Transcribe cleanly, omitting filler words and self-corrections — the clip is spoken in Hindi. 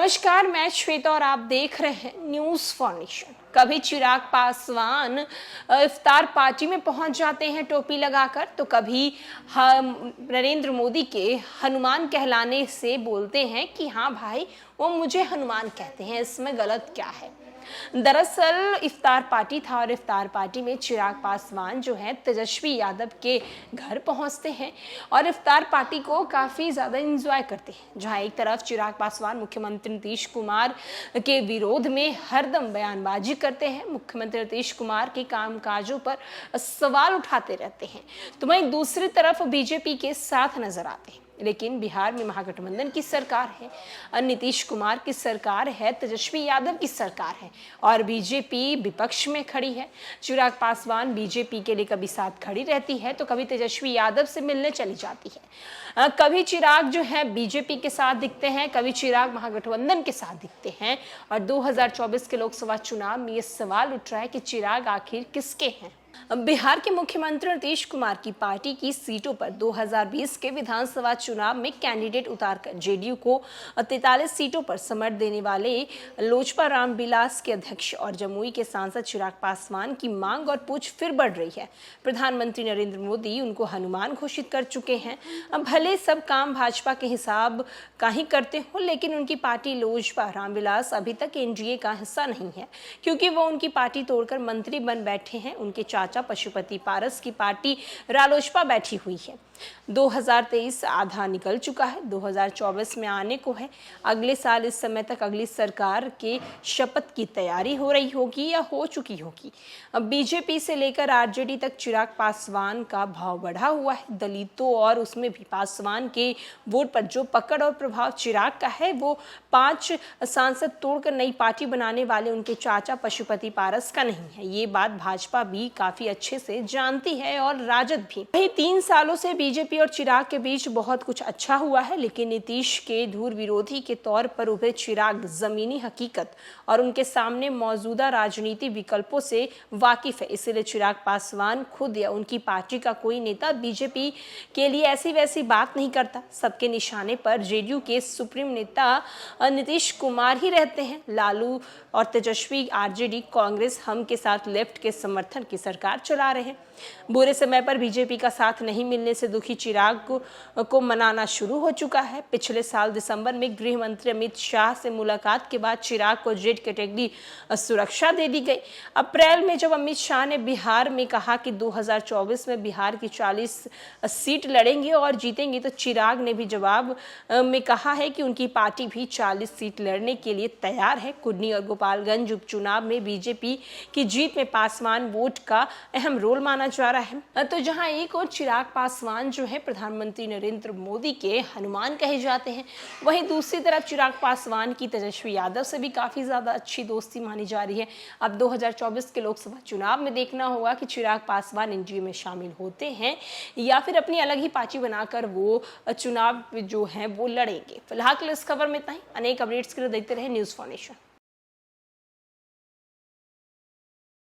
नमस्कार, मैं श्वेता और आप देख रहे हैं न्यूज फॉर नेशन। कभी चिराग पासवान इफ्तार पार्टी में पहुंच जाते हैं टोपी लगाकर, तो कभी नरेंद्र मोदी के हनुमान कहलाने से बोलते हैं कि हाँ भाई, वो मुझे हनुमान कहते हैं, इसमें गलत क्या है। दरअसल इफ्तार पार्टी था और इफ्तार पार्टी में चिराग पासवान जो है तेजस्वी यादव के घर पहुंचते हैं और इफ्तार पार्टी को काफ़ी ज़्यादा एंजॉय करते हैं। जहां एक तरफ चिराग पासवान मुख्यमंत्री नीतीश कुमार के विरोध में हरदम बयानबाजी करते हैं, मुख्यमंत्री नीतीश कुमार के कामकाजों पर सवाल उठाते रहते हैं, तो वहीं दूसरी तरफ बीजेपी के साथ नजर आते हैं। लेकिन बिहार में महागठबंधन की सरकार है, नीतीश कुमार की सरकार है, तेजस्वी यादव की सरकार है और बीजेपी विपक्ष में खड़ी है। चिराग पासवान बीजेपी के लिए कभी साथ खड़ी रहती है तो कभी तेजस्वी यादव से मिलने चली जाती है। कभी चिराग जो है बीजेपी के साथ दिखते हैं, कभी चिराग महागठबंधन के साथ दिखते हैं और 2024 के लोकसभा चुनाव में ये सवाल उठ रहा है कि चिराग आखिर किसके हैं। बिहार के मुख्यमंत्री नीतीश कुमार की पार्टी की सीटों पर 2020 के विधानसभा चुनाव में कैंडिडेट उतारकर जेडीयू को 43 सीटों पर समर्थन देने वाले लोजपा रामविलास के अध्यक्ष और जमुई के सांसद चिराग पासवान की मांग और पूछ फिर बढ़ रही है। प्रधानमंत्री नरेंद्र मोदी उनको हनुमान घोषित कर चुके हैं। अब भले सब काम भाजपा के हिसाब का ही करते हो, लेकिन उनकी पार्टी लोजपा रामविलास अभी तक एनडीए का हिस्सा नहीं है, क्योंकि वो उनकी पार्टी तोड़कर मंत्री बन बैठे हैं। उनके चाचा पशुपति पारस की पार्टी रालोसपा बैठी हुई है। 2023 आधा निकल चुका है, 2024 में आने को है। अगले साल इस समय तक अगली सरकार के शपथ की तैयारी हो रही होगी या हो चुकी होगी। अब बीजेपी से लेकर आरजेडी तक चिराग पासवान का भाव बढ़ा हुआ है। दलितों और उसमें भी पासवान के वोट पर जो पकड़ और प्रभाव चिराग का है, वो 5 सांसद तोड़कर नई पार्टी बनाने वाले उनके चाचा पशुपति पारस का नहीं है। ये बात भाजपा भी काफी अच्छे से जानती है और राजद भी। वही 3 सालों से बीजेपी और चिराग के बीच बहुत कुछ अच्छा हुआ है, लेकिन नीतीश के धुर विरोधी के तौर पर उभरे चिराग जमीनी हकीकत और उनके सामने मौजूदा राजनीति विकल्पों से वाकिफ है। इसलिए चिराग पासवान खुद या उनकी पार्टी का कोई नेता बीजेपी के लिए ऐसी वैसी बात नहीं करता। सबके निशाने पर जेडीयू के सुप्रीम नेता नीतीश कुमार ही रहते हैं। लालू और तेजस्वी आरजेडी कांग्रेस हम के साथ लेफ्ट के समर्थन की सरकार चला रहे हैं। बुरे समय पर बीजेपी का साथ नहीं मिलने से दुखी चिराग को मनाना शुरू हो चुका है। पिछले साल दिसंबर में गृह मंत्री अमित शाह से मुलाकात के बाद चिराग को जेड कैटेगरी सुरक्षा दे दी गई। अप्रैल में जब अमित शाह ने बिहार में कहा कि 2024 में बिहार की 40 सीट लड़ेंगे और जीतेंगे, तो चिराग ने भी जवाब में कहा है कि उनकी पार्टी भी 40 सीट लड़ने के लिए तैयार है। कुडनी और गोपालगंज उपचुनाव में बीजेपी की जीत में पासवान वोट का अहम रोल माना जा रहा है। तो जहां एक और चिराग पासवान जो है प्रधानमंत्री नरेंद्र मोदी के हनुमान कहे जाते हैं, वहीं दूसरी तरफ चिराग पासवान की तेजस्वी यादव से भी काफी ज्यादा अच्छी दोस्ती मानी जा रही है। अब 2024 के लोकसभा चुनाव में देखना होगा कि चिराग पासवान एनडीए में शामिल होते हैं या फिर अपनी अलग ही पार्टी बनाकर वो चुनाव जो है वो लड़ेंगे। फिलहाल इस खबर में इतना ही। अनेक अपडेट्स के लिए देखते रहे न्यूज फॉर नेशन।